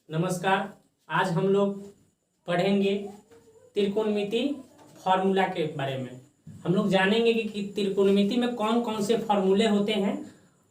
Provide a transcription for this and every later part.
नमस्कार। आज हम लोग पढ़ेंगे त्रिकोणमिति फॉर्मूला के बारे में। हम लोग जानेंगे कि त्रिकोणमिति में कौन कौन से फॉर्मूले होते हैं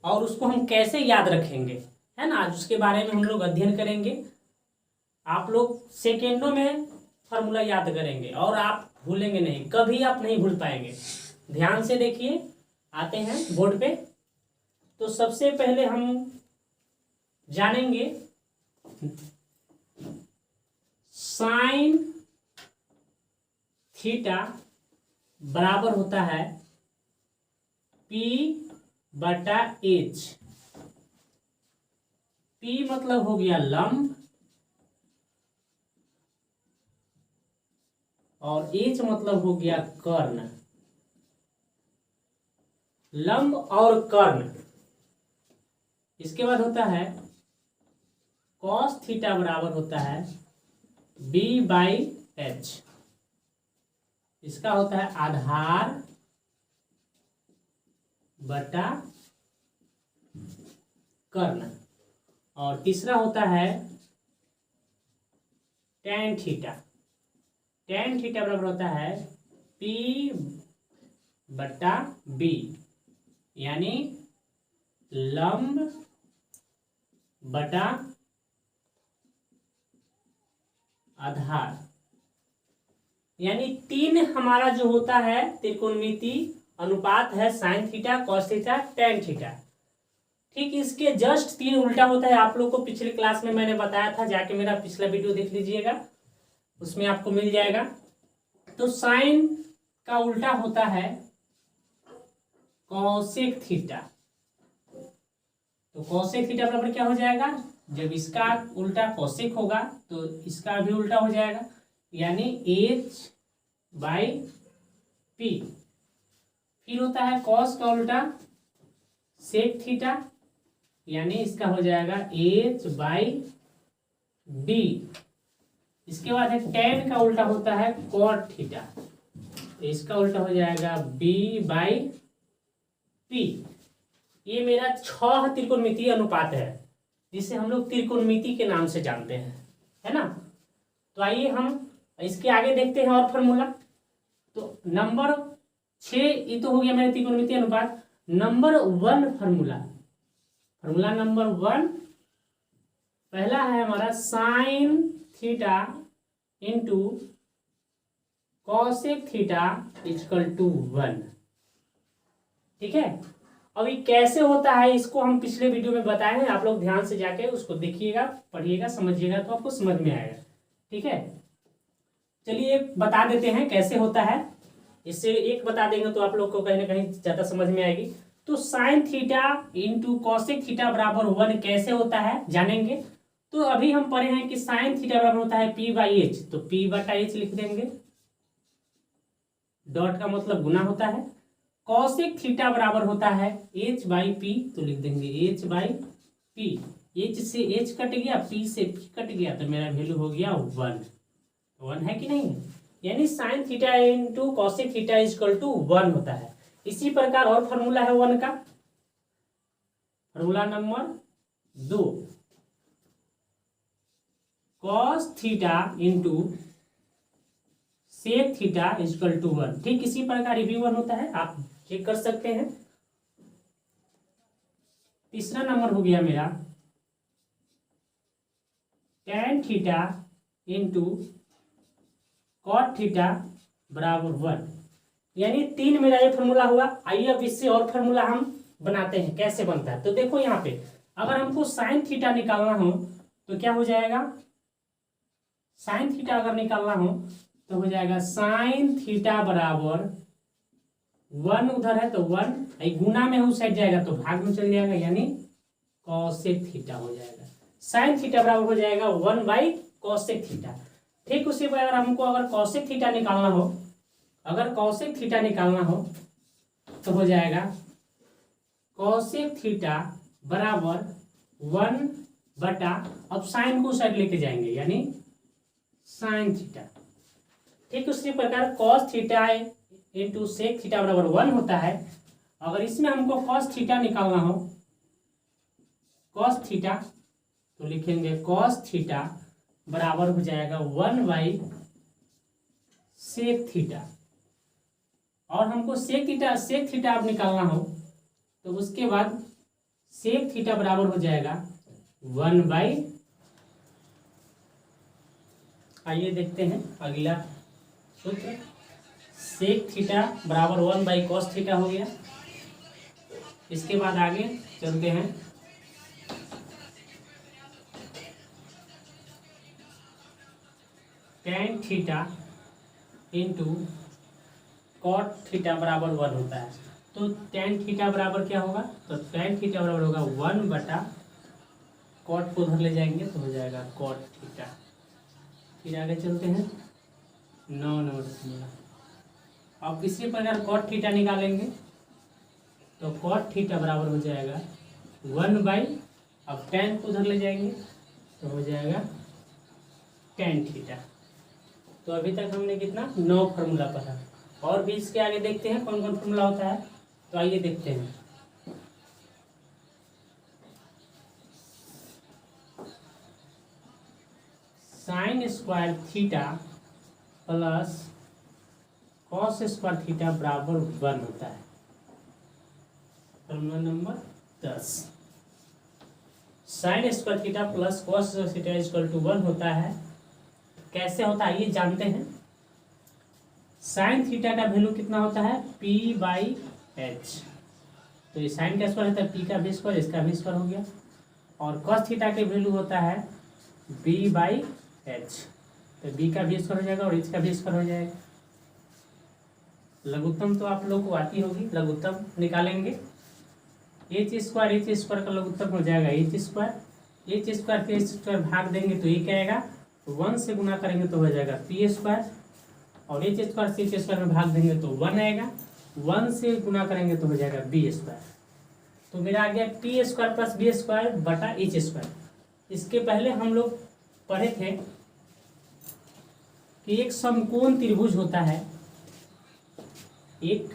और उसको हम कैसे याद रखेंगे, है ना। आज उसके बारे में हम लोग अध्ययन करेंगे। आप लोग सेकेंडों में फॉर्मूला याद करेंगे और आप भूलेंगे नहीं, कभी आप नहीं भूल पाएंगे। ध्यान से देखिए, आते हैं बोर्ड पे। तो सबसे पहले हम जानेंगे साइन थीटा बराबर होता है P बटा H। P मतलब हो गया लंब और H मतलब हो गया कर्ण। लंब और कर्ण। इसके बाद होता है कॉस थीटा बराबर होता है B बाई H। इसका होता है आधार बटा कर्ण। और तीसरा होता है tan थीटा। tan थीटा बराबर होता है P बटा B, यानी लंब बटा आधार। यानी तीन हमारा जो होता है त्रिकोणमिति अनुपात है sine theta, cos theta, tan theta. ठीक इसके जस्ट तीन उल्टा होता है। आप लोग को पिछले क्लास में मैंने बताया था, जाके मेरा पिछला वीडियो देख लीजिएगा, उसमें आपको मिल जाएगा। तो साइन का उल्टा होता है कॉसेक थीटा। तो कॉसेक थीटा बराबर क्या हो जाएगा, जब इसका उल्टा कॉसेक होगा तो इसका भी उल्टा हो जाएगा, यानी H बाई P। फिर होता है कॉस का उल्टा सेक थीटा, यानी इसका हो जाएगा H बाई B। इसके बाद है tan का उल्टा होता है कॉट थीटा, तो इसका उल्टा हो जाएगा B बाई P। ये मेरा 6 त्रिकोणमितीय अनुपात है, जिसे हम लोग त्रिकोणमिति के नाम से जानते हैं, है ना। तो आइए हम इसके आगे देखते हैं और फॉर्मूला। तो नंबर 6 ये तो हो गया मेरा त्रिकोणमिति अनुपात। नंबर 1 फॉर्मूला नंबर 1 पहला है हमारा sine theta into cosec theta equal to 1। ठीक है। अभी कैसे होता है इसको हम पिछले वीडियो में बताए हैं, आप लोग ध्यान से जाके उसको देखिएगा, पढ़िएगा, समझिएगा तो आपको समझ में आएगा। ठीक है, चलिए बता देते हैं कैसे होता है। इससे एक बता देंगे तो आप लोग को कहीं ना कहीं ज्यादा समझ में आएगी। तो sign theta into cosec theta बराबर 1 कैसे होता है जानेंगे। तो अभी हम पढ़े हैं कि साइन थीटा बराबर होता है P बाई H, तो P बटा H लिख देंगे, डॉट का मतलब गुना होता है। कॉसेक थीटा बराबर होता है H बाई P, तो लिख देंगे H बाई P। H से H कट गया, P से P कट गया, तो मेरा वैल्यू हो गया 1 है कि नहीं। यानी sine theta into cosec theta equal to 1 होता है। इसी प्रकार और फॉर्मूला है 1 का, formula number 2 cos theta into sec theta equal to 1। ठीक इसी प्रकार ये भी 1 होता है, आप चेक कर सकते हैं। तीसरा नंबर हो गया मेरा tan theta into cot theta बराबर 1, यानी 3 मेरा ये फॉर्मूला हुआ। आइए अब इससे और फॉर्मूला हम बनाते हैं, कैसे बनता है। तो देखो यहाँ पे अगर हमको साइन थीटा निकालना हो तो क्या हो जाएगा, साइन थीटा अगर निकालना हो तो हो जाएगा साइन थीटा बराबर 1, उधर है तो 1, गुना में उस साइड जाएगा तो भाग में चल जाएगा, यानी कॉसेक थीटा हो जाएगा। साइन थीटा बराबर हो जाएगा 1 बाई कॉसेक थीटा। ठीक उसी पर अगर हमको अगर कॉसेक थीटा निकालना हो, अगर कॉसेक थीटा निकालना हो तो हो जाएगा कॉसेक थीटा बराबर 1 बटा, अब साइन को साइड लेके जाएंगे, यानी साइन थीटा। ठीक उसी प्रकार cos theta into sec theta बराबर 1 होता है। अगर इसमें हमको कॉस थीटा निकालना हो, कॉस थीटा तो लिखेंगे कॉस थीटा बराबर हो जाएगा 1/sec थीटा। और हमको सेक थीटा अब निकालना हो तो उसके बाद सेक थीटा बराबर हो जाएगा 1/, आइए देखते हैं अगला सूत्र। सेक थीटा बराबर 1/cos थीटा हो गया। इसके बाद आगे चलते हैं। tan theta into cot theta बराबर 1 होता है। तो tan थीटा बराबर क्या होगा, तो tan थीटा बराबर होगा 1/कॉट को उधर ले जाएंगे तो हो जाएगा कॉट थीटा। फिर आगे चलते हैं 9 नंबर। अब इसी प्रकार कॉट थीटा निकालेंगे तो कॉट थीटा बराबर हो जाएगा 1/, अब tan को उधर ले जाएंगे तो हो जाएगा tan थीटा। तो अभी तक हमने कितना 9 फार्मूला पढ़ा। और भी इसके आगे देखते हैं कौन कौन फार्मूला होता है। तो आइए देखते हैं। Sine square theta plus cos square theta बराबर 1 होता है। Formula number 10। Sine square theta plus cos square theta equal to 1 होता है। कैसे होता है ये जानते हैं। साइन थीटा का वैल्यू कितना होता है p/h। तो ये साइन का स्क्वायर होता है p का भी स्क्वायर, इसका भी स्क्वायर हो गया। और कॉस थीटा के वैल्यू होता है b/h। तो b का भी स्क्वायर हो जाएगा और h का भी स्क्वायर हो जाएगा। लघुत्तम तो आप लोग को आती होगी, लघुत्तम निकालेंगे। h² का लघुत्तम हो जाएगा h² के स्क्वायर भाग देंगे तो ये क्या आएगा, 1 से गुना करेंगे तो हो जाएगा p², और h² से h² में भाग देंगे तो 1 आएगा, 1 से गुना करेंगे तो हो जाएगा b²। तो मेरा आ गया p² प्लस b² बटा h²। इसके पहले हम लोग पढ़े थे कि एक समकोण त्रिभुज होता है, एक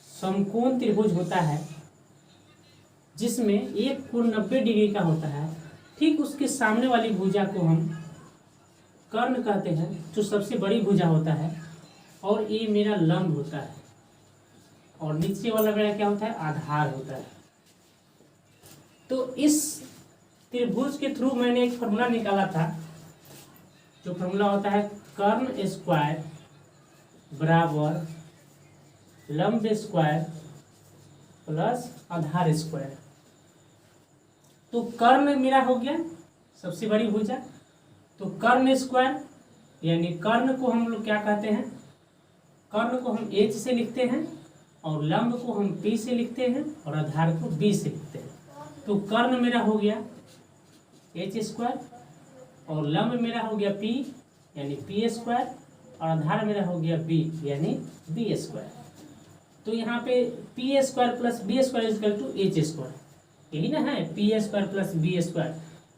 समकोण त्रिभुज होता है जिसमें एक कोण 90 डिग्री का होता है। ठीक उसके सामने वाली भुजा को हम कर्ण कहते हैं, जो सबसे बड़ी भुजा होता है, और ये मेरा लंब होता है, और नीचे वाला मेरा क्या होता है, आधार होता है। तो इस त्रिभुज के थ्रू मैंने एक फॉर्मूला निकाला था, जो फॉर्मूला होता है कर्ण स्क्वायर बराबर लंब स्क्वायर प्लस आधार स्क्वायर। तो कर्ण मेरा हो गया सबसे बड़ी भुजा, तो कर्ण स्क्वायर यानी कर्ण को हम लोग क्या कहते हैं, कर्ण को हम h से लिखते हैं, और लंब को हम p से लिखते हैं, और आधार को b से लिखते हैं। तो कर्ण मेरा हो गया h², और लंब मेरा हो गया p यानी p², और आधार मेरा हो गया b यानी b²। तो यहाँ पे p² plus b² equal to h², यही ना है, p² प्लस b²।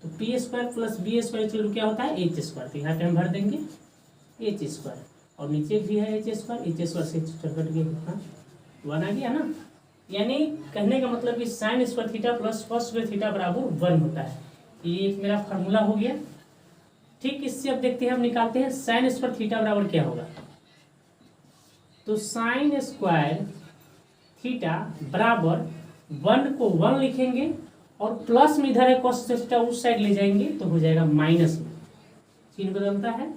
तो p² प्लस b² इक्वल क्या होता है h²। तो यहाँ पे हम भर देंगे h², और नीचे भी है h² से कट के कितना 1 आ गया ना। यानी कहने का मतलब कि sign square theta plus cos square theta बराबर 1 होता है। ये एक मेरा फार्मूला हो गया। ठीक, इससे अब देखते हैं, हम निकालते हैं साइन स्क्वायर थीटा बराबर क्या होगा। तो साइन स्क्वायर थीटा बराबर 1 को 1 लिखेंगे, और प्लस में इधर है कॉस स्क्वायर थीटा उस साइड ले जाएंगे तो हो जाएगा माइनस में, चिन्ह बदलता है।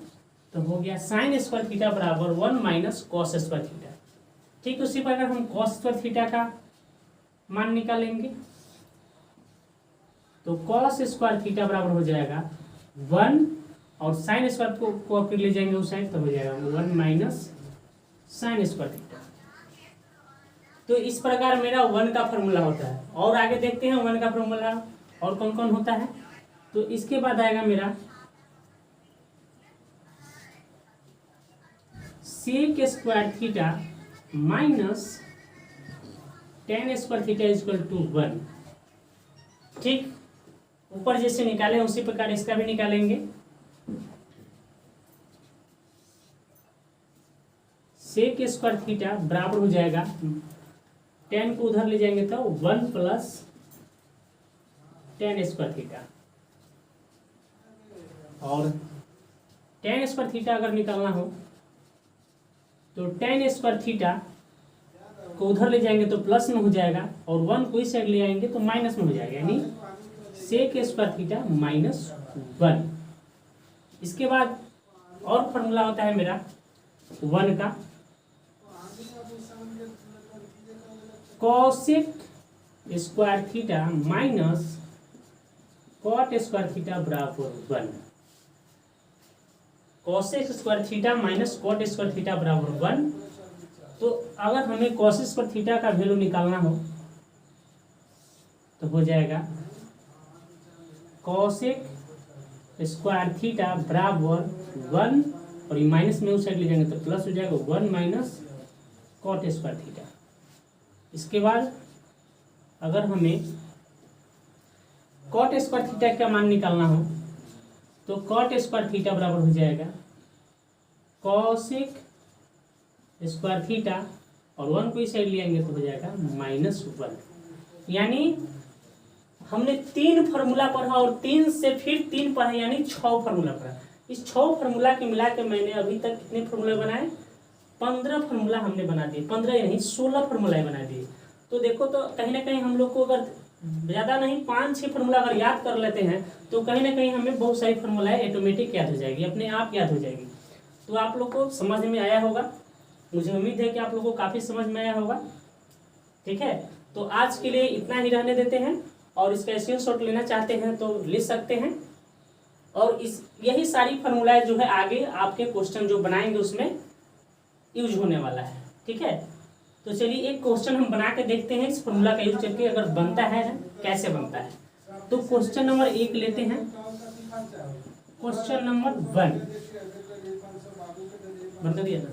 तो हो गया साइन स्क्वायर थीटा बराबर 1 माइनस कॉस स्क्वायर थीटा। ठीक, उसी प्रकार हम कॉस स्क्वायर थीटा का मान निकालेंगे। तो कॉस स्क्वायर थीटा बराबर हो जाएगा 1, और साइन स्क्वायर को फिर ले जाएंगे उस साइड तो हो जाएगा 1 माइनस साइन स्क्वायर थीटा। तो इस प्रकार मेरा 1 का फॉर्मूला होता है। और आगे देखते हैं 1 का फॉर्मूला और कौन कौन होता है। तो इसके बाद आएगा मेरा sec square theta minus tan square theta equal to 1। ठीक, ऊपर जैसे निकाले उसी प्रकार इसका भी निकालेंगे। सेक स्क्वायर थीटा बराबर हो जाएगा, 10 को उधर ले जाएंगे तो 1 प्लस टेन स्क्वायर थीटा। और tan स्क्वायर थीटा अगर निकालना हो तो tan स्क्वायर थीटा को उधर ले जाएंगे तो प्लस में हो जाएगा और 1 को इस साइड ले आएंगे तो माइनस में हो जाएगा, यानी सेक स्क्वायर थीटा -1। इसके बाद और फॉर्मूला होता है मेरा 1 का, cosec square theta minus cot square theta बराबर 1। Cosec square theta minus cot square theta बराबर 1। तो अगर हमें कॉसेक स्क्वायर थीटा का वैल्यू निकालना हो तो हो जाएगा कॉसेक स्क्वायर थीटा बराबर 1 और ये माइनस में उस साइड ले जाएंगे तो प्लस हो जाएगा 1 माइनस कॉट स्क्वायर थीटा। इसके बाद अगर हमें कॉट स्क्वायर थीटा का मान निकालना हो तो कॉट स्क्वायर थीटा बराबर हो जाएगा कॉसेक स्क्वायर थीटा और 1 को इस साइड ले आएंगे तो हो जाएगा -1। यानी हमने 3 फार्मूला पढ़ा और 3 से फिर 3 पढ़ा, यानी 6 फार्मूला पढ़ा। इस 6 फार्मूला के मिला के मैंने अभी तक कितने फार्मूला बनाए, 15 फार्मूला हमने बना दिए, 15 नहीं 16 फार्मूला बना दिए। तो देखो तो कहीं ना कहीं हम लोग को अगर ज़्यादा नहीं 5-6 फार्मूला अगर याद कर लेते हैं तो कहीं ना कहीं हमें बहुत सारी फार्मूलाएं ऑटोमेटिक याद हो जाएगी, अपने आप याद हो जाएगी। तो आप लोग को समझ में आया होगा, मुझे उम्मीद है कि आप लोगों को काफ़ी समझ में आया होगा। ठीक है, तो आज के लिए इतना ही रहने देते हैं और इसका स्क्रीनशॉट लेना चाहते हैं तो ले सकते हैं। और यही सारी फार्मूलाएं जो है आगे आपके क्वेश्चन जो बनाएंगे उसमें यूज होने वाला है। ठीक है, तो चलिए एक क्वेश्चन हम बना के देखते हैं इस फार्मूला का यूज करके, अगर बनता है कैसे बनता है। तो क्वेश्चन नंबर 1 लेते हैं। क्वेश्चन नंबर 1 बता दिया ना,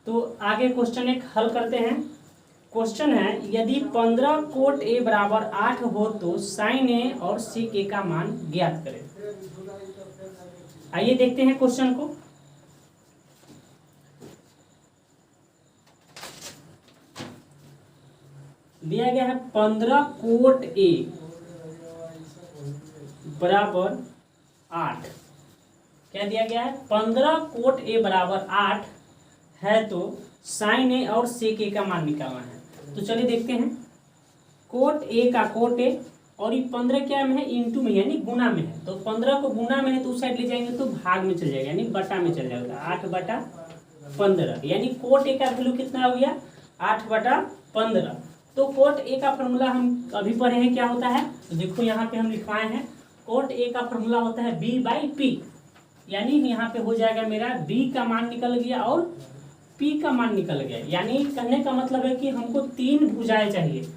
तो आगे क्वेश्चन 1 हल करते हैं। क्वेश्चन है यदि 15 कोट ए बराबर 8 हो तो साइन ए और सेक ए का मान ज्ञात करें। आइए देखते हैं क्वेश्चन को। दिया गया है 15 कोट ए बराबर 8। क्या दिया गया है, 15 कोट ए बराबर 8 है तो साइन ए और सेक ए का मान निकालना है। तो चलिए देखते हैं। कोट ए का कोट ए और ये 15 क्या में है, इंटू में यानी गुना में है। तो 15 को गुना में है तो उस साइड ले जाएंगे तो भाग में चल जाएगा, यानी बटा में चल जाएगा, 8/15। यानी कोट ए का वैल्यू कितना हो गया, 8/15। तो कोट ए का फॉर्मूला हम अभी पढ़े हैं क्या होता है, तो देखो यहाँ पे हम लिखवाए हैं। कोट ए का फॉर्मूला होता है B/P, यानी यहाँ पे हो जाएगा मेरा B का मान निकल गया और P का मान निकल गया। यानी कहने का मतलब है कि हमको 3 भुजाएं चाहिए,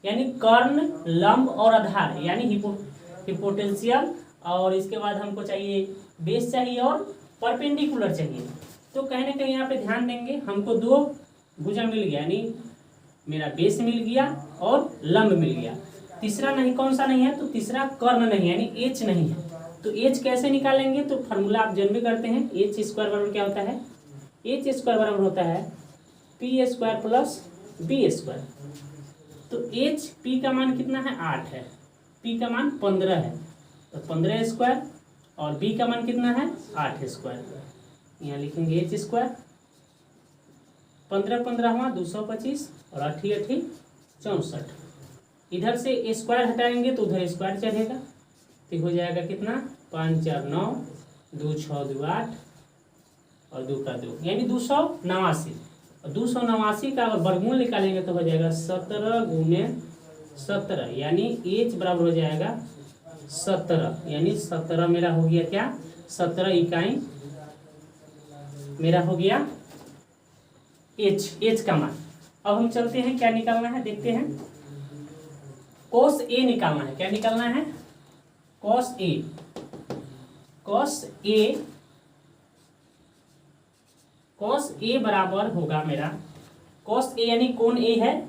यानी कर्ण, लंब और आधार, यानी हिपोटेंशियल, और इसके बाद हमको चाहिए बेस चाहिए और परपेंडिकुलर चाहिए। तो कहीं ना कहीं यहाँ पे ध्यान देंगे, हमको 2 भुजा मिल गया, यानी मेरा बेस मिल गया और लंब मिल गया। तीसरा नहीं, कौन सा नहीं है, तो तीसरा कर्ण नहीं, यानी एच नहीं है। तो एच कैसे निकालेंगे, तो फार्मूला आप जन्म करते हैं। एच स्क्वायर बराबर क्या होता है, एच स्क्वायर बराबर होता है P square plus B square. तो एच पी का मान कितना है, 8 है, पी का मान 15 है, तो 15 स्क्वायर, और बी का मान कितना है, 8 स्क्वायर। यहाँ लिखेंगे एच स्क्वायर, 15×15 225 और 8×8 64। इधर से स्क्वायर हटाएंगे तो उधर स्क्वायर चढ़ेगा, तो हो जाएगा कितना, 5 4 9, 2 6 2 8 और 2 का 2, यानी 289। और 289 का अगर वर्गमूल निकालेंगे तो हो जाएगा 17×17, यानी एच बराबर हो जाएगा 17, यानी 17 मेरा हो गया क्या, 17 इकाई मेरा हो गया एच का मान। अब हम चलते हैं, क्या निकालना है देखते हैं। कॉस ए निकालना है, क्या निकालना है, कॉस ए। कॉस ए बराबर होगा मेरा, कॉस ए यानी कौन ए है,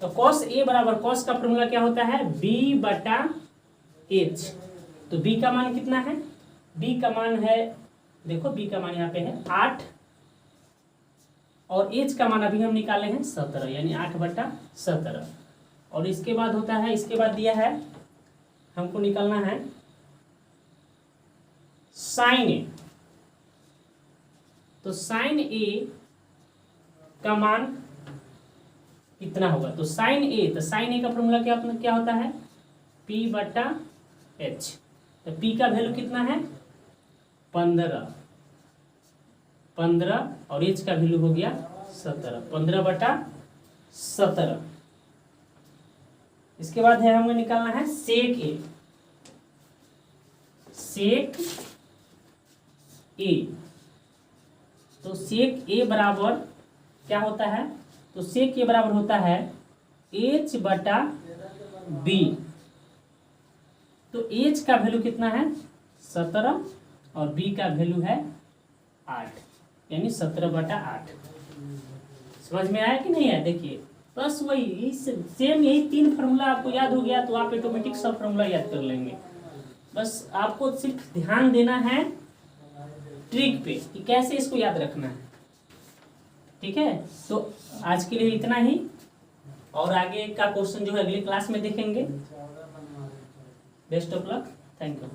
तो कॉस ए बराबर, कॉस का फॉर्मूला क्या होता है, B/H। तो B का मान कितना है, B का मान है, देखो B का मान यहाँ पे है 8 और H का मान अभी हम निकाले हैं 17, यानी 8/17। और इसके बाद होता है, इसके बाद दिया है हमको निकालना है साइन ए। तो साइन ए का मान कितना होगा? तो साइन ए का फॉर्मूला क्या होता है? P बटा H। तो P का वैल्यू कितना है? 15 और H का वैल्यू हो गया 17, 15/17। इसके बाद है हमें निकालना है सेक ए। तो सेक ए बराबर क्या होता है? तो सेक ए बराबर होता है H बटा B। तो H का वैल्यू कितना है? 17 और B का वैल्यू है 8, यानी 17/8। समझ में आया कि नहीं आया? देखिए बस वही सेम यही 3 फार्मूला आपको याद हो गया तो आप ऑटोमेटिक सब फार्मूला याद कर लेंगे। बस आपको सिर्फ ध्यान देना है ट्रिक पे कि कैसे इसको याद रखना है। ठीक है, तो आज के लिए इतना ही, और आगे का क्वेश्चन जो है अगली क्लास में देखेंगे। Best of luck, thank you.